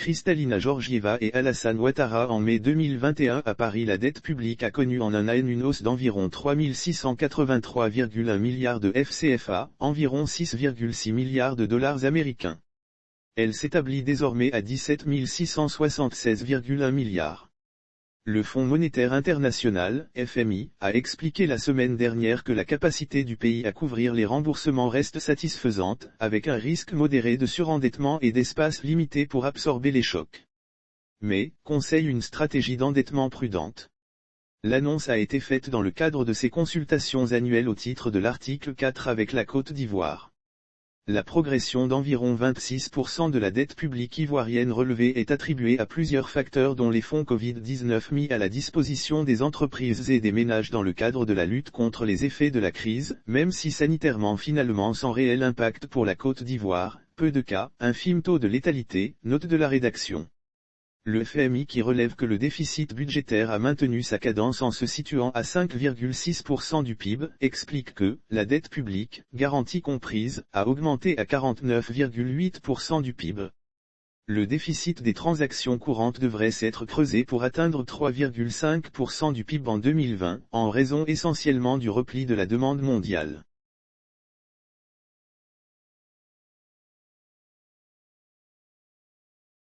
Kristalina Georgieva et Alassane Ouattara. En mai 2021 à Paris, la dette publique a connu en un an une hausse d'environ 3 683,1 milliards de FCFA, environ 6,6 milliards de dollars américains. Elle s'établit désormais à 17 676,1 milliards. Le Fonds monétaire international, FMI, a expliqué la semaine dernière que la capacité du pays à couvrir les remboursements reste satisfaisante, avec un risque modéré de surendettement et d'espace limité pour absorber les chocs. Mais, conseille une stratégie d'endettement prudente. L'annonce a été faite dans le cadre de ses consultations annuelles au titre de l'article 4 avec la Côte d'Ivoire. La progression d'environ 26% de la dette publique ivoirienne relevée est attribuée à plusieurs facteurs dont les fonds Covid-19 mis à la disposition des entreprises et des ménages dans le cadre de la lutte contre les effets de la crise, même si sanitairement finalement sans réel impact pour la Côte d'Ivoire, peu de cas, infime taux de létalité, note de la rédaction. Le FMI qui relève que le déficit budgétaire a maintenu sa cadence en se situant à 5,6% du PIB, explique que, la dette publique, garantie comprise, a augmenté à 49,8% du PIB. Le déficit des transactions courantes devrait s'être creusé pour atteindre 3,5% du PIB en 2020, en raison essentiellement du repli de la demande mondiale.